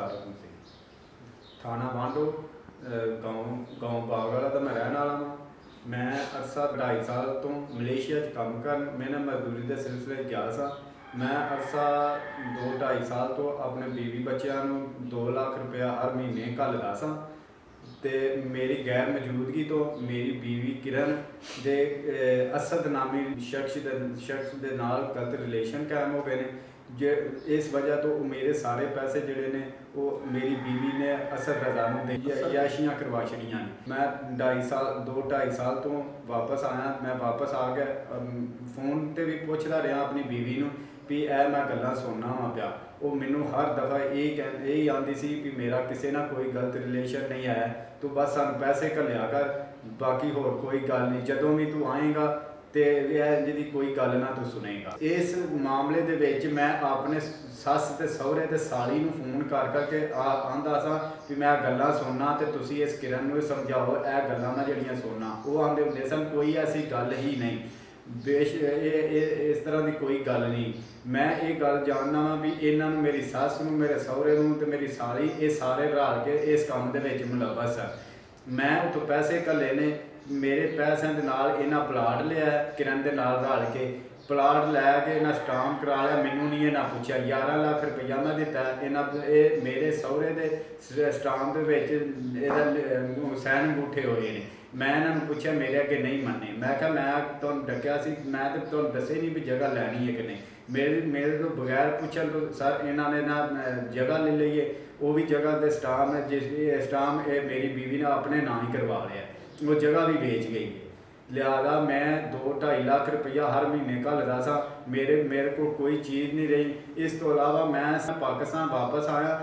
सरदार हुकम सिंह, थाना बांडो, गाँव गाँव बागवाला का मैं रहने वाला हाँ। मैं अरसा 2.5 साल तो मलेशिया काम कर मैंने मजदूरी के सिलसिले गया सा। मैं अरसा 2-2.5 साल तो अपने बीवी बच्चों 2 लाख रुपया हर महीने घल्लदा सा। ते मेरी गैर मौजूदगी तो मेरी बीवी किरण दे असद नामी शख्स दे नाल गलत रिलेशन कायम हो गए ने। जे इस वजह तो मेरे सारे पैसे जोड़े ने वो मेरी बीवी ने असद रजा याशियाँ करवा छड़ियाँ ने। मैं 2-2.5 साल तो वापस आया। मैं वापस आ गया फोन पर भी पूछता रहा अपनी बीवी को भी ए मैं गल्लां सुनना वा पिया। वो मैनू हर दफ़ा यही आती सी भी मेरा किसी ना कोई गलत रिलेशन नहीं है, तू बस सानू पैसे घल्लिया कर, बाकी होर कोई गल नहीं, जदों भी तू आएगा तो जी कोई गल ना तू सुनेगा। इस मामले दे विच मैं अपने सस ते सहुरे ते साली नू फोन कर करके आंदा सा कि मैं गल्लां सुनना ते तुसी इस किरण नू समझाओ ए गल्लां मैं जड़ियां सुनना। वो आंदे हुंदे सन कोई ऐसी गल ही नहीं, इस तरह की कोई गल नहीं। मैं ये गल जानना वा भी इन्हां नूं मेरी सस नूं मेरे सहुरे नूं ते मेरी साली ये सारे रल के इस काम दे विच मुलव्वस है। मैं उत्थों पैसे घल्ले ने, मेरे पैसों के नाल इन्हां प्लाट लिया किरण दे नाल रल के, प्लाट लैके इन्हें स्टाम्प करा लिया, मैनू नहीं इन्हें पूछा। 11 लाख रुपया मैं दिता, इन्हें मेरे सहुरे के स्टाम्प के सैन अंगूठे होए ने। मैं इन्होंने पूछा, मेरे अगे नहीं मन्ने। मैं क्या मैं तुहानूं डकिया सी, मैं तो तुहानूं दस्से नहीं भी जगह लैनी है कि नहीं। मेरे तो बगैर पूछन तो सर इन्होंने ना जगह ले लीए, वो भी जगह के स्टाम्प है, जिस स्टाम्प मेरी बीवी ने अपने नाम ही करवा लिया, वो जगह भी बेच गई है। लिहाजा मैं 2-2.5 लाख रुपया हर महीने घल्लदा सा, मेरे को कोई चीज़ नहीं रही। इस तो अलावा मैं पाकिस्तान वापस आया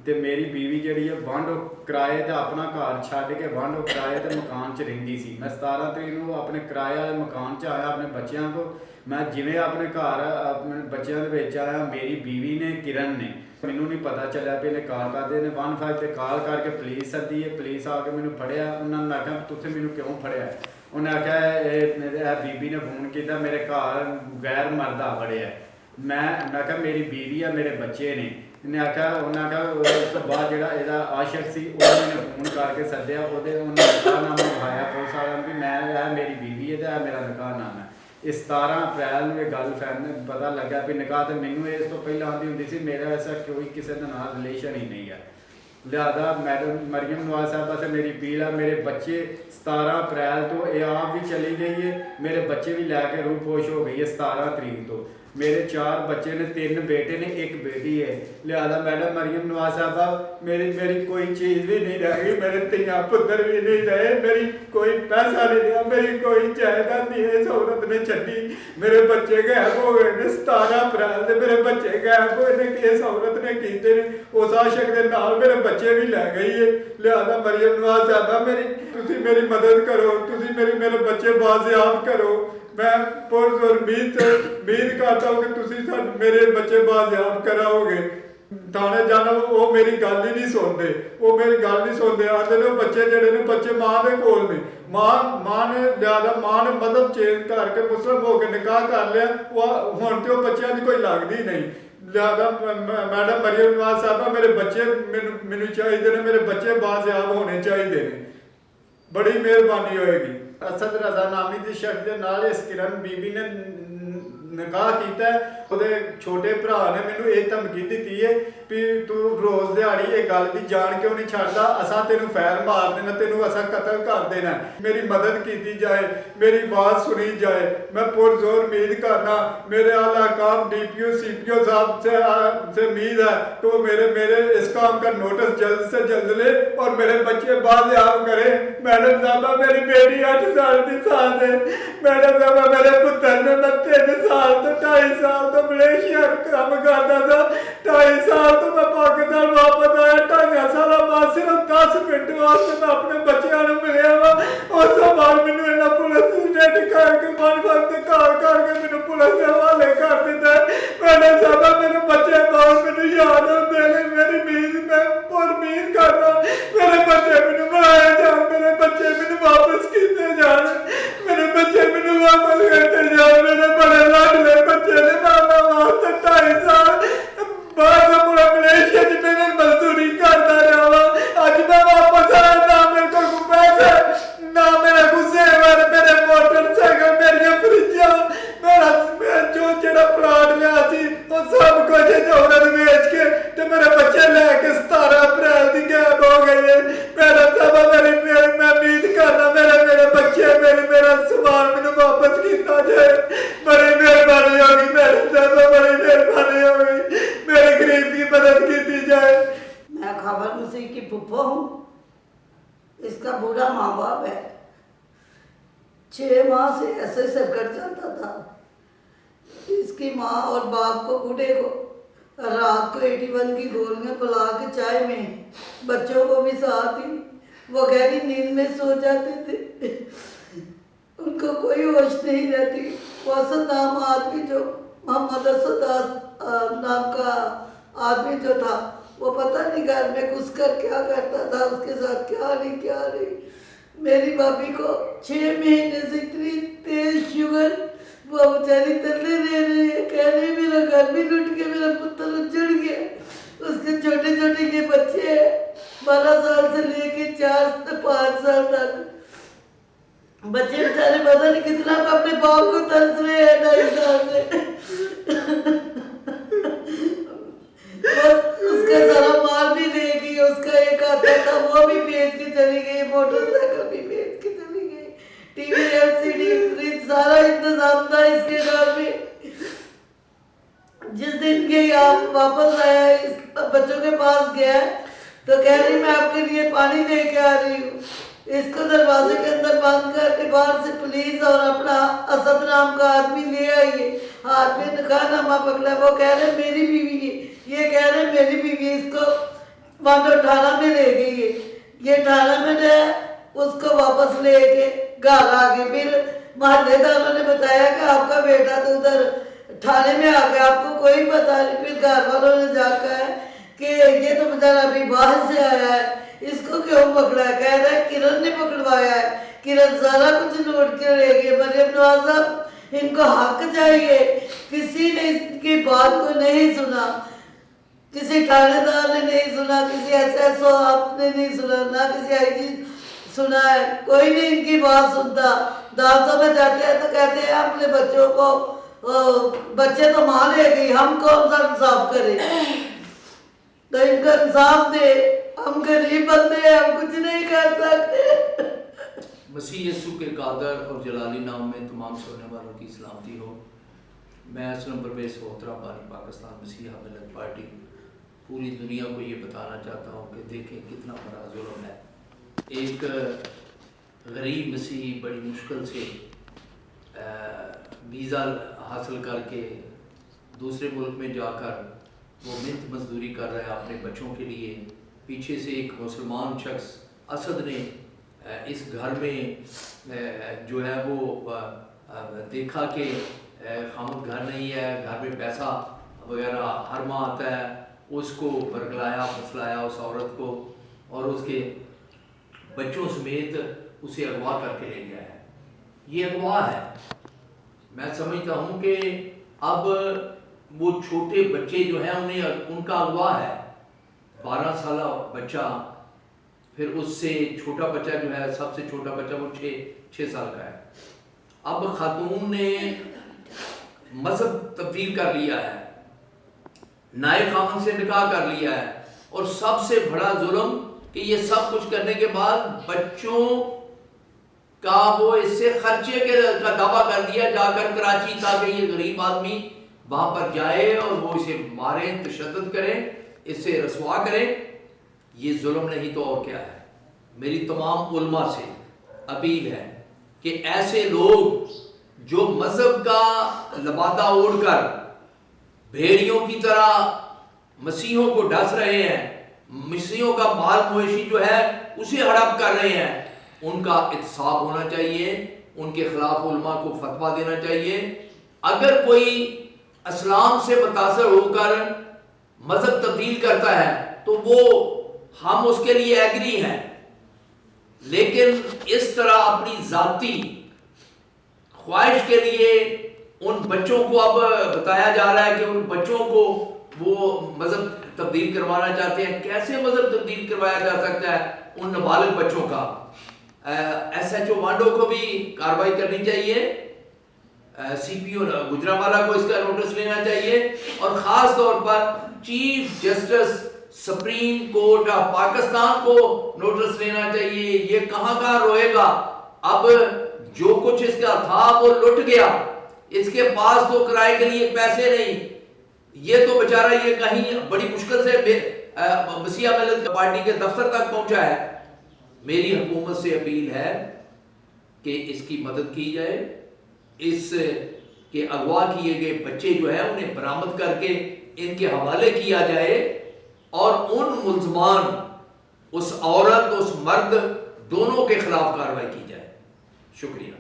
तो मेरी बीवी जी है वांडो किराए तो अपना घर छड्ड के वांडो किराए के मकान च रहिंदी सी। मैं 17 तरीक को अपने किराए वाले मकान च आया अपने बच्चों को। मैं जिवें अपने घर अपने बच्चों के आया, मेरी बीवी ने किरण ने मैनू नहीं पता चलिया भी इन्हें कॉल करते हैं 15 से कॉल करके पुलिस सद्दी है। पुलिस आके मैनू फड़िया, उन्होंने आख्या तुसें मैनू क्यों फड़िया। उन्हें आख्या बीबी ने फोन किया मेरे घर गैर मर्द आ फड़िया। मैं क्या मेरी बीवी है मेरे बच्चे ने। इन्हें आख्या उन्हें आख्या उस तो बाद जो आशक सी उन्होंने फोन करके सद्दिया, उन्हें निकाहनामा विखाया पुलिस वालों भी मैं मेरी बीवी है तो मेरा निकाहनामा है। इस 17 अप्रैल में गल पता लगा भी निकाह तो मैनू इस तो पहले आती होंगी सी, मेरा ऐसा कोई किसी के नाल रिलेशन ही नहीं है। लिहाजा मैडम मरियम नवाज साहबा से मेरी अपील है, मेरे बच्चे 17 अप्रैल तो ये आप भी चली गई है, मेरे बच्चे भी लैके रूह पोश हो गई है 17 तरीक तो। मेरे 4 बच्चे ने, 3 बेटे ने 1 बेटी है। लिहाजा मैडम मरियम नवाज साहबा मेरी कोई चीज़ भी नहीं रह गई, मेरे तियां पुत्र भी नहीं रहे, मेरी कोई पैसा नहीं रहा, मेरी कोई जायदाद नहीं है। इस औरत ने छड्डी, मेरे बच्चे गायब हो गए ने 17 अप्रैल से मेरे बच्चे गायब होए ने, इस औरत ने कीते ने। उस आशक के नाल मेरे बच्चे भी लै गई है। लिहाजा मरियम नवाज साहबा मेरी मदद करो, मेरे बच्चे बाजियाब करो। मैं उम्मीद करता हूँ कि तुम मेरे बच्चे बाजियाब कराओगे। थाने जाना वो मेरी गल ही नहीं सुनते, आते ने बच्चे जड़े ने बच्चे माँ के कोल ने, माँ ने लिहाजा माँ ने मदद चेंज करके मुस्लिम होकर निकाह कर लिया, हुण तो बच्चों की कोई लगती नहीं। लिहाजा मैडम मरियम नवाज साहबा मेरे बच्चे मैनू चाहिए ने, मेरे बच्चे बाजियाब होने चाहिए ने, बड़ी मेहरबानी होएगी। असद रजा नामी की शख्स के नाल इस किरण बीबी ने निकाह किया है। ਉਹਦੇ छोटे भरा ने मैनू ये धमकी दी है भी तू रोज़ दिहाड़ी ये गल की जान क्यों नहीं छड्डदा, असां तेनू फैर मार देना, तेनू असां कतल कर देना। मेरी मदद की जाए, मेरी बात सुनी जाए। मैं पुरजोर उम्मीद करना मेरे आला काम DPO CPO साहब से उम्मीद है तो मेरे इस काम का नोटिस जल्द से जल्द ले और मेरे बच्चे बाजियाब करे। मैडम साहबा मेरी बेटी 8 साल की साथ है। मैडम साहबा मेरे पुत्र ने 3 साल तो 2.5 साल तो मलेशिया काम करता था, 2.5 साल तो मैं पाकिस्तान वापस आया। 2.5 साल बाद सिर्फ 10 मिनट वास्ते मैं अपने बच्चों को मिलिया वा। उस तो बाद मैनू इन्होंने पुलिस नेट करके करके मैनू पुलिस के हवाले कर दिता है। मैडम साहबा मेरे बच्चे बहुत मैनू याद होते हैं, मेरी मैं उम्मीद करता मेरे बच्चे मैनू बनाए जान, मेरे बच्चे मैनू वापस किए जान, मेरे बच्चे मैनू वापस किए जान। मेरे बड़े लाडले बच्चे ने वास्ते 2.5 साल बाद मलेशिया च मेरे मजदूरी खबर मसीह की फुफ्फो हूँ। इसका बूढ़ा माँ बाप है। 6 माह से ऐसे संकट चलता था। इसकी माँ और बाप को, बूढ़े को, रात को 81 की गोलियां पिला के चाय में, बच्चों को भी साथ ही वो गहरी नींद में सो जाते थे। उनको कोई होश नहीं रहती। वो असद नाम आदमी, जो मोहम्मद असद नाम का आदमी जो था, वो पता नहीं घर में घुस कर क्या करता था, उसके साथ क्या नहीं। मेरी भाभी को 6 महीने से इतनी तेज शुगर, वो बेचारी तरले दे रही है, कह रही मेरा घर भी लुट गया, मेरा पुत्र उजड़ गया। उसके छोटे छोटे के बच्चे हैं, 12 साल से लेके 4 से 5 साल तक। बच्चे बेचारे पता नहीं कितना अपने बाप को तरस रहे हैं 2.5 साल से। उसका सारा माल भी ले गई। उसका एक आता था वो भी बेच के चली गई, मोटरसाइकिल भी बेच के चली गई, टीवी एलसीडी फ्रिज सारा इंतजाम था इसके घर में। जिस दिन के यहाँ वापस आया, इस बच्चों के पास गया तो कह रही मैं आपके लिए पानी लेके आ रही हूँ। इसको दरवाजे के अंदर बंद करके बाहर से पुलिस और अपना असद नाम का आदमी ले आइए। हाथ में निकाहनामा पकड़ा। वो कह रहे मेरी बीवी है, ये कह रहे मेरी बीवी। इसको मानो ठाणा में ले गई है। ये ठाणा में गया, उसको वापस लेके घर आ गए। फिर मोहल्लेदारों ने बताया कि आपका बेटा तो उधर थाने में आ गया, आपको कोई पता नहीं। फिर घर वालों ने जाकर कि ये तो बेचारा अभी बाहर से आया है, इसको क्यों पकड़ा है? कह रहा है किरण ने पकड़वाया है, किरण सारा कुछ नोट के ले गई। मरियम नवाज साहब, इनको हक चाहिए। किसी ने इनकी बात को नहीं सुना, किसी थानेदार ने नहीं सुना, किसी SSO आपने नहीं सुना, ना किसी IG सुना है। कोई नहीं इनकी बात सुनता। दांतों में जाते हैं तो कहते हैं अपने बच्चों को, बच्चे तो मां ले गई, हम कौन सा इंसाफ करें? तो इनका इंसाफ दे। हम गरीब बंदे हैं, हम कुछ नहीं कर सकते। मसीह यीशु के कादर और जलाली नाम में तमाम सुनने वालों की सलामती हो। मैं असलम परवेज़ होतरा बानी पाकिस्तान मसीहा मिलत पार्टी पूरी दुनिया को ये बताना चाहता हूँ कि देखें कितना बड़ा जुल्म है। एक गरीब मसीही बड़ी मुश्किल से वीज़ा हासिल करके दूसरे मुल्क में जाकर वो मिहनत मजदूरी कर रहा है अपने बच्चों के लिए। पीछे से एक मुसलमान शख्स असद ने इस घर में जो है वो देखा कि खामद घर नहीं है, घर में पैसा वगैरह हर माह आता है, उसको बरगलाया फसलाया उस औरत को और उसके बच्चों समेत उसे अगवा करके ले गया है। ये अगवा है। मैं समझता हूँ कि अब वो छोटे बच्चे जो हैं उन्हें उनका अगवा है। 12 साल बच्चा, फिर उससे छोटा बच्चा जो है, सबसे छोटा बच्चा वो 6 साल का है। अब खातून ने मजहब तब्दील कर लिया है, नाए खामन से निकाह कर लिया है, और सबसे बड़ा जुल्म कि ये सब कुछ करने के बाद बच्चों का वो इससे खर्चे का दावा कर दिया जाकर कराची, ताकि ये गरीब आदमी वहां पर जाए और वो इसे मारे, तशद्दुद करें, इससे रसवा करें। ये जुल्म नहीं तो और क्या है। मेरी तमाम उलमा से अपील है कि ऐसे लोग जो मजहब का लबादा ओढ़कर भेड़ियों की तरह मसीहों को डस रहे हैं, मसीहों का माल मवेशी जो है उसे हड़प कर रहे हैं, उनका इत्साब होना चाहिए। उनके खिलाफ उलमा को फतवा देना चाहिए। अगर कोई इस्लाम से मुतासर होकर मजहब तब्दील करता है तो वो हम उसके लिए एग्री हैं, लेकिन इस तरह अपनी जाती ख्वाहिश के लिए उन बच्चों को अब बताया जा रहा है कि उन बच्चों को वो मजहब तब्दील करवाना चाहते हैं। कैसे मजहब तब्दील करवाया जा सकता है उन नाबालिग बच्चों का? SHO वांडो को भी कार्रवाई करनी चाहिए, CPO गुजरांवाला को इसका नोटिस लेना चाहिए, और खास तौर पर chief justice supreme court of Pakistan को नोटिस लेना चाहिए। ये कहां रोएगा? अब जो कुछ इसका था वो लुट गया, इसके पास तो किराए के लिए पैसे नहीं। ये तो बेचारा ये कहीं बड़ी मुश्किल से मसीहा मिल्लत पार्टी के दफ्तर तक पहुंचा है। मेरी हुकूमत से अपील है कि इसकी मदद की जाए, इस के अगवा किए गए बच्चे जो हैं उन्हें बरामद करके इनके हवाले किया जाए और उन मुल्ज़मान, उस औरत उस मर्द दोनों के खिलाफ कार्रवाई की जाए। शुक्रिया।